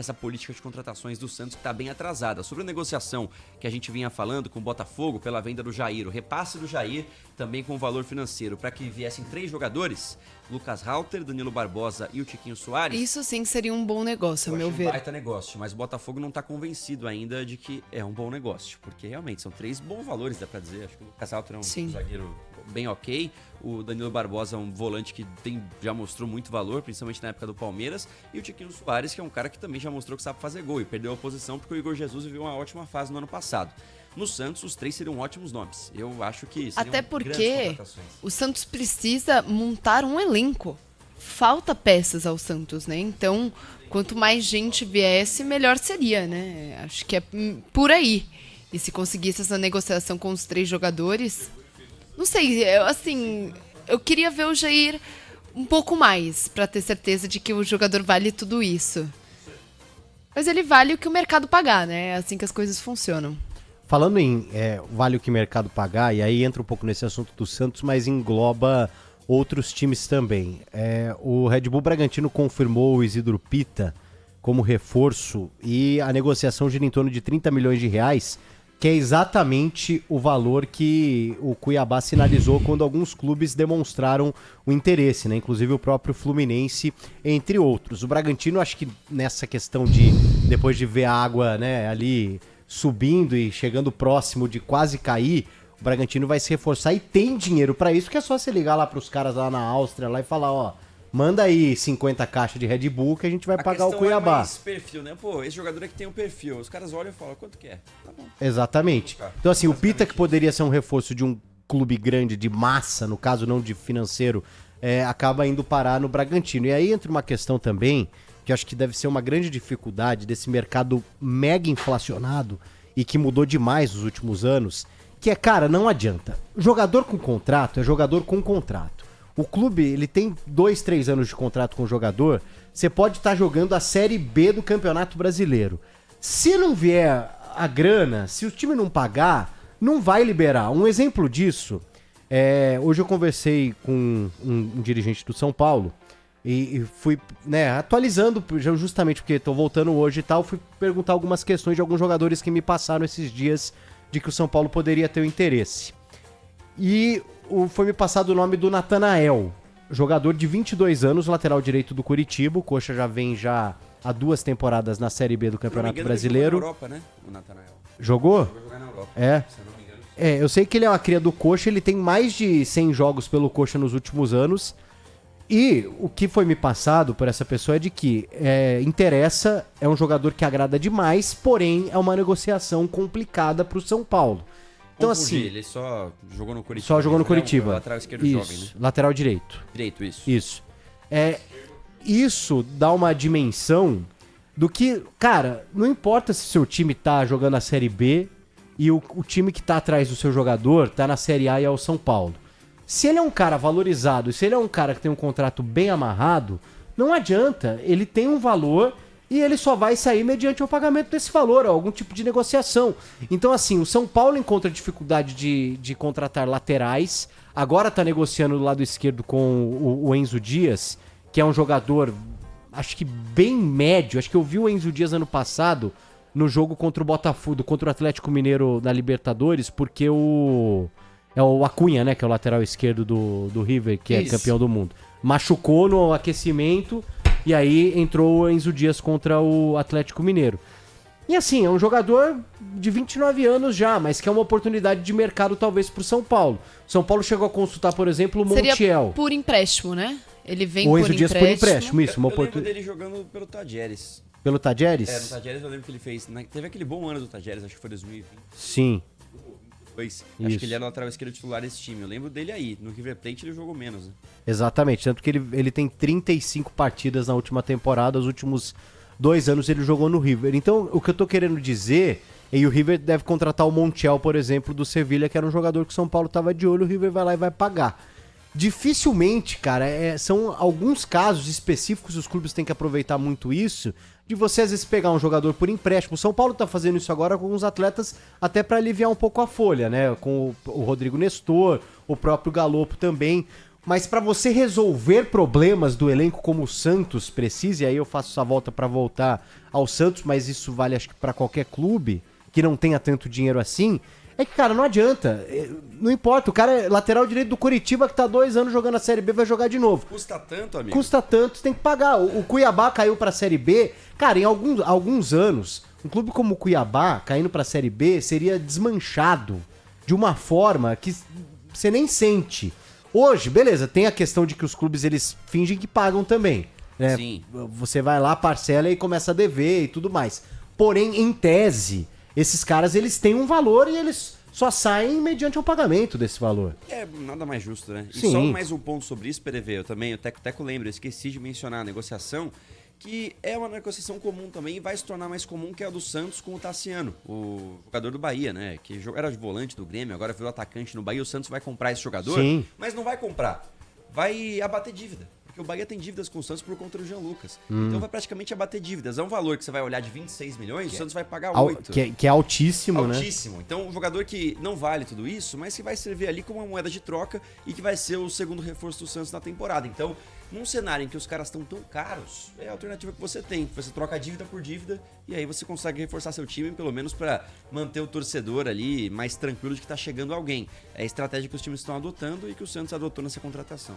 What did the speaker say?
essa política de contratações do Santos que está bem atrasada. Sobre a negociação que a gente vinha falando com o Botafogo pela venda do Jair, o repasse do Jair também com valor financeiro, para que viessem 3 jogadores, Lucas Halter, Danilo Barbosa e o Tiquinho Soares. Isso sim seria um bom negócio, ao meu ver. Um baita negócio, mas o Botafogo não está convencido ainda de que é um bom negócio, porque realmente são 3 bons valores, dá para dizer. Acho que o Lucas Halter é um zagueiro bem ok, o Danilo Barbosa é um volante que já mostrou muito valor, principalmente na época do Palmeiras, e o Tiquinho Soares, que é um cara que também já mostrou que sabe fazer gol e perdeu a posição porque o Igor Jesus viveu uma ótima fase no ano passado. No Santos, os 3 seriam ótimos nomes. Eu acho que seriam até porque o Santos precisa montar um elenco. Falta peças ao Santos, né? Então, quanto mais gente viesse, melhor seria, né? Acho que é por aí. E se conseguisse essa negociação com os 3 jogadores... Não sei, eu queria ver o Jair um pouco mais, para ter certeza de que o jogador vale tudo isso. Mas ele vale o que o mercado pagar, né? É assim que as coisas funcionam. Falando em vale o que o mercado pagar, e aí entra um pouco nesse assunto do Santos, mas engloba outros times também. O Red Bull Bragantino confirmou o Isidro Pita como reforço e a negociação gira em torno de 30 milhões de reais, que é exatamente o valor que o Cuiabá sinalizou quando alguns clubes demonstraram o interesse, né? Inclusive o próprio Fluminense, entre outros. O Bragantino, acho que nessa questão de, depois de ver a água, né, ali subindo e chegando próximo de quase cair, o Bragantino vai se reforçar e tem dinheiro para isso, que é só você ligar lá pros caras lá na Áustria lá e falar, ó, manda aí 50 caixas de Red Bull que a gente vai pagar o Cuiabá. É mais perfil, né? Pô, esse jogador aqui tem um perfil. Os caras olham e falam, quanto que é? Tá bom. Exatamente. Então assim, o Pita, que poderia ser um reforço de um clube grande de massa, no caso não de financeiro, acaba indo parar no Bragantino. E aí entra uma questão também, que eu acho que deve ser uma grande dificuldade desse mercado mega inflacionado e que mudou demais nos últimos anos, que cara, não adianta. Jogador com contrato é jogador com contrato. O clube, ele tem 2, 3 anos de contrato com o jogador, você pode estar jogando a Série B do Campeonato Brasileiro. Se não vier a grana, se o time não pagar, não vai liberar. Um exemplo disso, hoje eu conversei com um dirigente do São Paulo e fui atualizando, justamente porque estou voltando hoje e tal, fui perguntar algumas questões de alguns jogadores que me passaram esses dias de que o São Paulo poderia ter o interesse. E foi me passado o nome do Natanael, jogador de 22 anos, lateral direito do Curitiba. O Coxa já vem há 2 temporadas na Série B do Campeonato Brasileiro. Ele jogou na Europa, né, o Natanael? Jogou? Jogou jogar na Europa, se eu não me engano. Eu sei que ele é uma cria do Coxa, ele tem mais de 100 jogos pelo Coxa nos últimos anos. E o que foi me passado por essa pessoa é de que interessa, é um jogador que agrada demais, porém é uma negociação complicada para o São Paulo. Então, assim, ele só jogou no Curitiba. Só jogou no Curitiba. Lateral esquerdo isso, jovem, né? Lateral direito. Direito, isso. Isso. Isso dá uma dimensão do que, cara, não importa se o seu time tá jogando a Série B e o time que tá atrás do seu jogador tá na Série A e é o São Paulo. Se ele é um cara valorizado, se ele é um cara que tem um contrato bem amarrado, não adianta. Ele tem um valor e ele só vai sair mediante o pagamento desse valor, algum tipo de negociação. Então, assim, o São Paulo encontra dificuldade de contratar laterais. Agora tá negociando do lado esquerdo com o Enzo Dias, que é um jogador, acho que bem médio. Acho que eu vi o Enzo Dias ano passado no jogo contra o Botafogo, contra o Atlético Mineiro na Libertadores, porque é o Acunha, né, que é o lateral esquerdo do River, que é campeão do mundo. Machucou no aquecimento e aí entrou o Enzo Dias contra o Atlético Mineiro. E assim, é um jogador de 29 anos já, mas que é uma oportunidade de mercado talvez pro São Paulo. São Paulo chegou a consultar, por exemplo, o Montiel. Seria por empréstimo, né? Ele vem o Enzo Dias por empréstimo, isso. Eu lembro dele jogando pelo Tadieres. Pelo Tadieres? No Tadieres eu lembro que ele fez. Teve aquele bom ano do Tadieres, acho que foi 2020. Sim. Acho que ele era o lateral esquerdo titular desse time. Eu lembro dele aí. No River Plate ele jogou menos, né? Exatamente. Tanto que ele tem 35 partidas na última temporada. Os últimos 2 anos ele jogou no River. Então, o que eu tô querendo dizer... E o River deve contratar o Montiel, por exemplo, do Sevilha, que era um jogador que o São Paulo tava de olho. O River vai lá e vai pagar. Dificilmente, cara, são alguns casos específicos, os clubes têm que aproveitar muito isso, de você às vezes pegar um jogador por empréstimo. O São Paulo tá fazendo isso agora com alguns atletas até para aliviar um pouco a folha, né? Com o Rodrigo Nestor, o próprio Galopo também. Mas pra você resolver problemas do elenco como o Santos precisa, e aí eu faço essa volta pra voltar ao Santos, mas isso vale acho que pra qualquer clube que não tenha tanto dinheiro assim, é que, cara, não adianta. Não importa, o cara é lateral direito do Coritiba que tá 2 anos jogando a Série B, vai jogar de novo. Custa tanto, amigo? Custa tanto, você tem que pagar. O Cuiabá caiu pra Série B. Cara, em alguns anos, um clube como o Cuiabá caindo pra Série B seria desmanchado de uma forma que você nem sente. Hoje, beleza, tem a questão de que os clubes eles fingem que pagam também. Né? Sim. Você vai lá, parcela e começa a dever e tudo mais. Porém, em tese, esses caras eles têm um valor e eles só saem mediante o pagamento desse valor. É nada mais justo, né? E Sim. só mais um ponto sobre isso, PDV, eu também, o Teco lembra, eu esqueci de mencionar a negociação, que é uma negociação comum também e vai se tornar mais comum, que é a do Santos com o Tassiano, o jogador do Bahia, né? Que era de volante do Grêmio, agora virou atacante no Bahia. O Santos vai comprar esse jogador, Sim. mas não vai comprar. Vai abater dívida. Porque o Bahia tem dívidas com o Santos por conta do Jean Lucas. Então vai praticamente abater dívidas. É um valor que você vai olhar de 26 milhões, o Santos vai pagar 8. Que é altíssimo, né? Altíssimo. Então, um jogador que não vale tudo isso, mas que vai servir ali como uma moeda de troca e que vai ser o segundo reforço do Santos na temporada. Então, num cenário em que os caras estão tão caros, é a alternativa que você tem. Você troca dívida por dívida e aí você consegue reforçar seu time, pelo menos para manter o torcedor ali mais tranquilo de que tá chegando alguém. É a estratégia que os times estão adotando e que o Santos adotou nessa contratação.